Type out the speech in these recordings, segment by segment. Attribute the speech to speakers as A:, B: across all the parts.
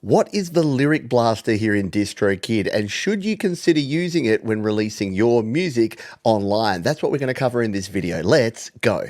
A: What is the Lyric Blaster here in DistroKid, and should you consider using it when releasing your music online? That's what we're going to cover in this video. Let's go.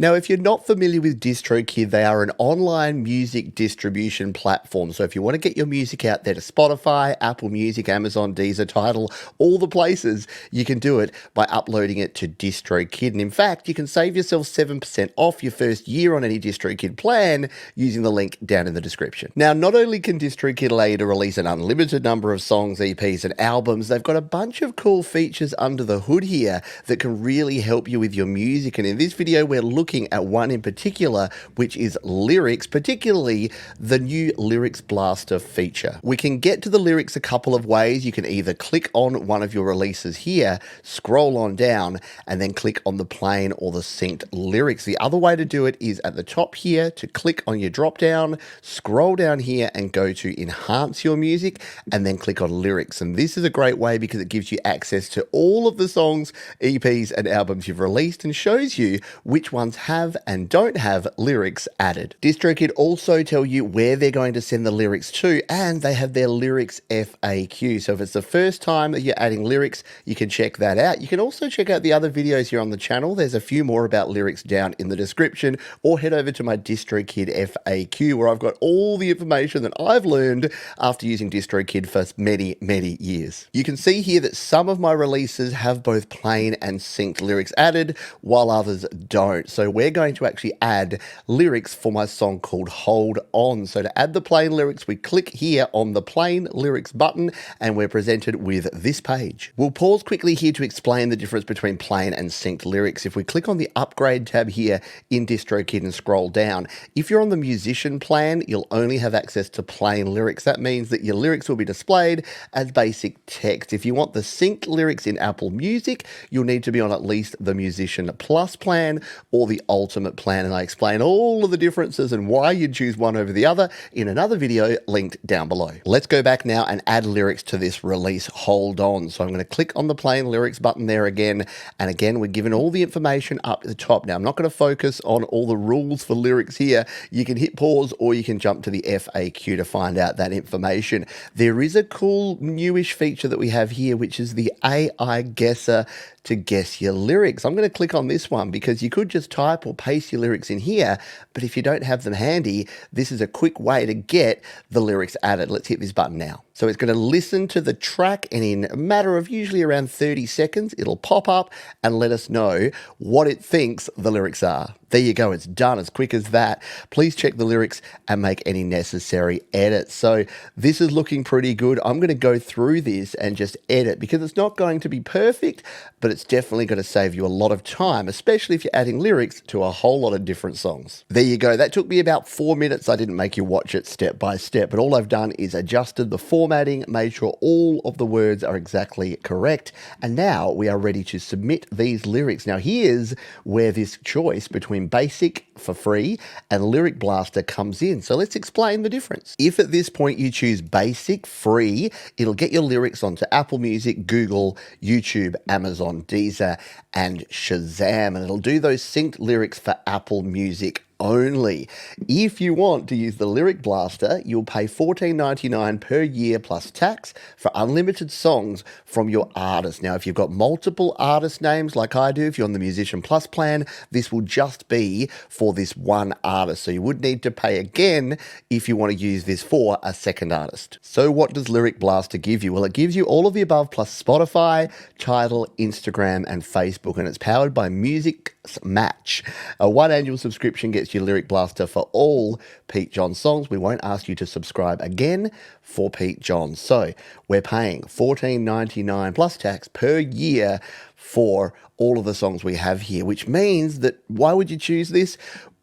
A: Now, if you're not familiar with DistroKid, they are an online music distribution platform. So if you want to get your music out there to Spotify, Apple Music, Amazon, Deezer, Tidal, all the places, you can do it by uploading it to DistroKid. And in fact, you can save yourself 7% off your first year on any DistroKid plan using the link down in the description. Now, not only can DistroKid allow you to release an unlimited number of songs, EPs, and albums, they've got a bunch of cool features under the hood here that can really help you with your music. And in this video, we're looking at one in particular, which is lyrics, particularly the new Lyrics Blaster feature. We can get to the lyrics a couple of ways. You can either click on one of your releases here, scroll on down, and then click on the plain or the synced lyrics. The other way to do it is at the top here to click on your drop down, scroll down here and go to enhance your music, and then click on lyrics. And this is a great way because it gives you access to all of the songs, EPs, and albums you've released and shows you which ones have and don't have lyrics added. DistroKid also tell you where they're going to send the lyrics to, and they have their lyrics FAQ. So if it's the first time that you're adding lyrics, you can check that out. You can also check out the other videos here on the channel. There's a few more about lyrics down in the description, or head over to my DistroKid FAQ where I've got all the information that I've learned after using DistroKid for many, many years. You can see here that some of my releases have both plain and synced lyrics added, while others don't. So we're going to actually add lyrics for my song called Hold On. So to add the plain lyrics, we click here on the plain lyrics button and we're presented with this page. We'll pause quickly here to explain the difference between plain and synced lyrics. If we click on the upgrade tab here in DistroKid and scroll down, if you're on the musician plan, you'll only have access to plain lyrics. That means that your lyrics will be displayed as basic text. If you want the synced lyrics in Apple Music, you'll need to be on at least the Musician Plus plan or the Ultimate plan, and I explain all of the differences and why you'd choose one over the other in another video linked down below. Let's go back now and add lyrics to this release Hold On. So I'm going to click on the plain lyrics button there again, and again we're given all the information up at the top. Now I'm not going to focus on all the rules for lyrics here. You can hit pause or you can jump to the FAQ to find out that information. There is a cool newish feature that we have here, which is the AI guesser to guess your lyrics. I'm going to click on this one because you could just type or paste your lyrics in here, but if you don't have them handy, this is a quick way to get the lyrics added. Let's hit this button now. So it's going to listen to the track, and in a matter of usually around 30 seconds, it'll pop up and let us know what it thinks the lyrics are. There you go. It's done as quick as that. Please check the lyrics and make any necessary edits. So this is looking pretty good. I'm going to go through this and just edit because it's not going to be perfect, but it's definitely going to save you a lot of time, especially if you're adding lyrics to a whole lot of different songs. There you go. That took me about 4 minutes. I didn't make you watch it step by step, but all I've done is adjusted the formatting, made sure all of the words are exactly correct, and now we are ready to submit these lyrics. Now here's where this choice between Basic for free and Lyric Blaster comes in. So let's explain the difference. If at this point you choose Basic free, it'll get your lyrics onto Apple Music, Google, YouTube, Amazon, Deezer, and Shazam, and it'll do those synced lyrics for Apple Music only. If you want to use the Lyric Blaster, you'll pay $14.99 per year plus tax for unlimited songs from your artist. Now, if you've got multiple artist names like I do, if you're on the Musician Plus plan, this will just be for this one artist. So you would need to pay again if you want to use this for a second artist. So what does Lyric Blaster give you? Well, it gives you all of the above plus Spotify, Tidal, Instagram, and Facebook, and it's powered by Music's Match. A one annual subscription gets your Lyric Blaster for all Pete John songs. We won't ask you to subscribe again for Pete John. So we're paying $14.99 plus tax per year for all of the songs we have here, which means that why would you choose this?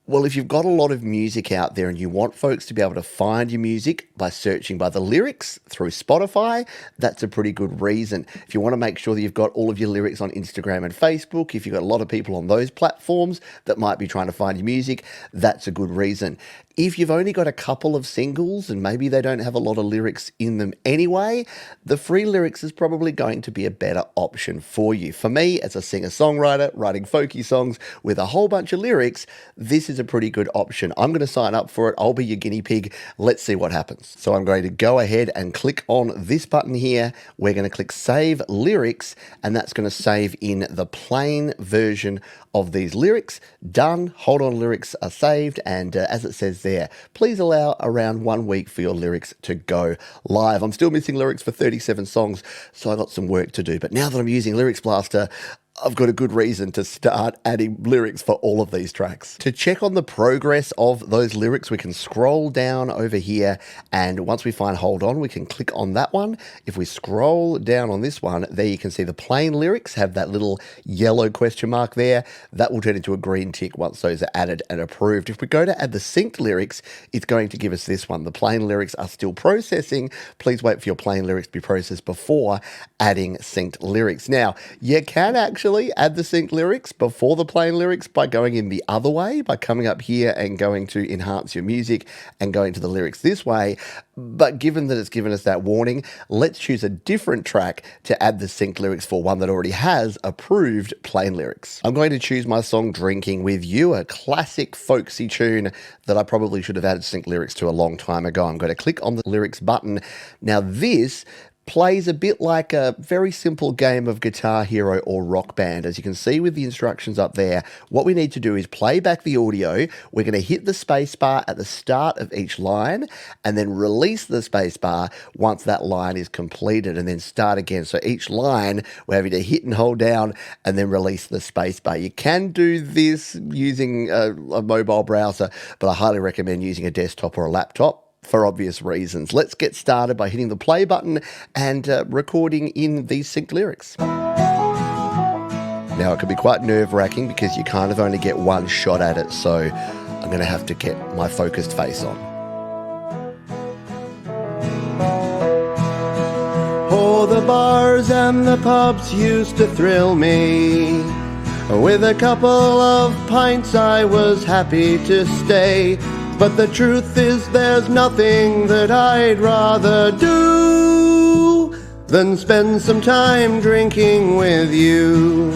A: Well, if you've got a lot of music out there and you want folks to be able to find your music by searching by the lyrics through Spotify, that's a pretty good reason. If you want to make sure that you've got all of your lyrics on Instagram and Facebook, if you've got a lot of people on those platforms that might be trying to find your music, that's a good reason. If you've only got a couple of singles and maybe they don't have a lot of lyrics in them anyway, the free lyrics is probably going to be a better option for you. For me, as a singer-songwriter writing folky songs with a whole bunch of lyrics, this is a pretty good option. I'm going to sign up for it. I'll be your guinea pig. Let's see what happens. So I'm going to go ahead and click on this button here. We're going to click Save Lyrics, and that's going to save in the plain version of these lyrics. Done. Hold on, lyrics are saved, and as it says there, please allow around 1 week for your lyrics to go live. I'm still missing lyrics for 37 songs, so I got some work to do. But now that I'm using Lyrics Blaster, I've got a good reason to start adding lyrics for all of these tracks. To check on the progress of those lyrics, we can scroll down over here, and once we find Hold On, we can click on that one. If we scroll down on this one, there you can see the plain lyrics have that little yellow question mark there. That will turn into a green tick once those are added and approved. If we go to add the synced lyrics, it's going to give us this one. The plain lyrics are still processing. Please wait for your plain lyrics to be processed before adding synced lyrics. Now, you can actually add the synced lyrics before the plain lyrics by going in the other way, by coming up here and going to enhance your music and going to the lyrics this way. But given that it's given us that warning, let's choose a different track to add the synced lyrics for, one that already has approved plain lyrics. I'm going to choose my song Drinking With You, a classic folksy tune that I probably should have added synced lyrics to a long time ago. I'm going to click on the lyrics button. Now this plays a bit like a very simple game of Guitar Hero or Rock Band. As you can see with the instructions up there, what we need to do is play back the audio. We're going to hit the space bar at the start of each line and then release the space bar once that line is completed, and then start again. So each line we're having to hit and hold down and then release the space bar. You can do this using a mobile browser, but I highly recommend using a desktop or a laptop for obvious reasons. Let's get started by hitting the play button and recording in these synced lyrics. Now, it can be quite nerve-wracking because you kind of only get one shot at it, so I'm going to have to get my focused face on.
B: Oh, the bars and the pubs used to thrill me. With a couple of pints I was happy to stay. But the truth is there's nothing that I'd rather do than spend some time drinking with you.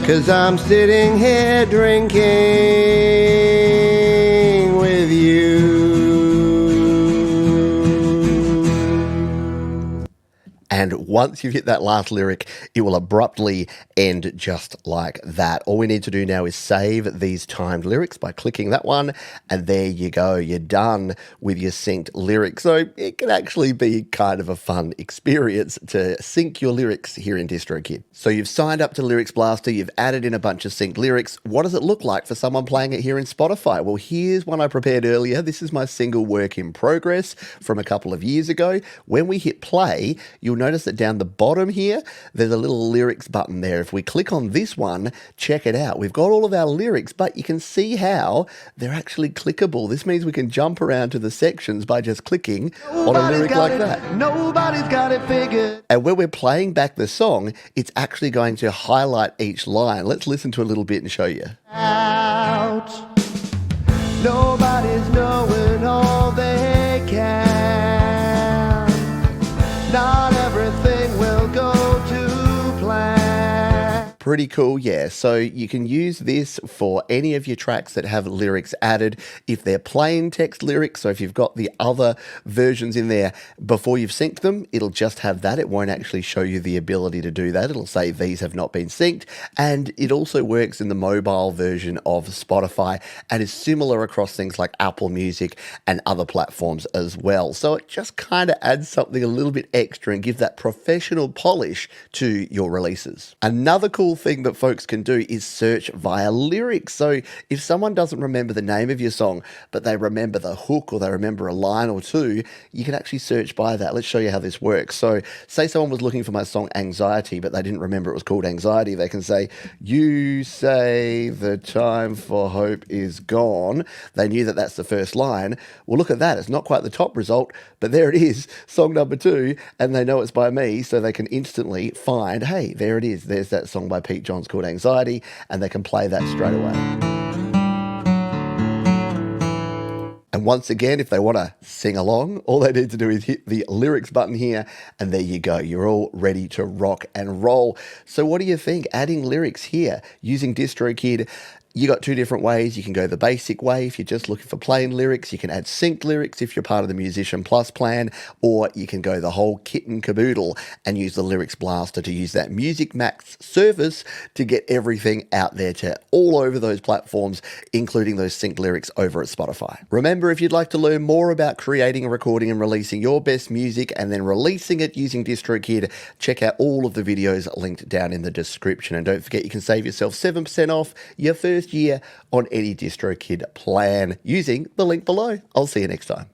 B: 'Cause I'm sitting here drinking with you.
A: And once you've hit that last lyric, it will abruptly end just like that. All we need to do now is save these timed lyrics by clicking that one, and there you go. You're done with your synced lyrics. So it can actually be kind of a fun experience to sync your lyrics here in DistroKid. So you've signed up to Lyrics Blaster, you've added in a bunch of synced lyrics. What does it look like for someone playing it here in Spotify? Well, here's one I prepared earlier. This is my single work in progress from a couple of years ago. When we hit play, you'll notice that down the bottom here, there's a little lyrics button there. If we click on this one, check it out. We've got all of our lyrics, but you can see how they're actually clickable. This means we can jump around to the sections by just clicking on a lyric like that.
B: Nobody's got it figured.
A: And when we're playing back the song, it's actually going to highlight each line. Let's listen to a little bit and show you.
B: Out. Nobody's knowing all they can. Not everything will go to plan.
A: Pretty cool, yeah. So you can use this for any of your tracks that have lyrics added. If they're plain text lyrics, so if you've got the other versions in there before you've synced them, it'll just have that. It won't actually show you the ability to do that. It'll say these have not been synced. And it also works in the mobile version of Spotify and is similar across things like Apple Music and other platforms as well. So it just kind of adds something a little bit extra and gives that professional polish to your releases. Another cool thing that folks can do is search via lyrics. So if someone doesn't remember the name of your song, but they remember the hook or they remember a line or two, you can actually search by that. Let's show you how this works. So say someone was looking for my song Anxiety, but they didn't remember it was called Anxiety. They can say, "You say the time for hope is gone." They knew that that's the first line. Well, look at that. It's not quite the top result, but there it is, song number 2, and they know it's by me, so they can instantly find, hey, there it is. There's that song by Pete Johns called Anxiety, and they can play that straight away. And once again, if they want to sing along, all they need to do is hit the lyrics button here, and there you go. You're all ready to rock and roll. So what do you think? Adding lyrics here using DistroKid. You got two different ways. You can go the basic way if you're just looking for plain lyrics. You can add synced lyrics if you're part of the Musician Plus plan, or you can go the whole kit and caboodle and use the Lyrics Blaster to use that Music Max service to get everything out there to all over those platforms, including those synced lyrics over at Spotify. Remember, if you'd like to learn more about creating, recording, and releasing your best music and then releasing it using DistroKid, check out all of the videos linked down in the description. And don't forget, you can save yourself 7% off your first year on any DistroKid plan using the link below. I'll see you next time.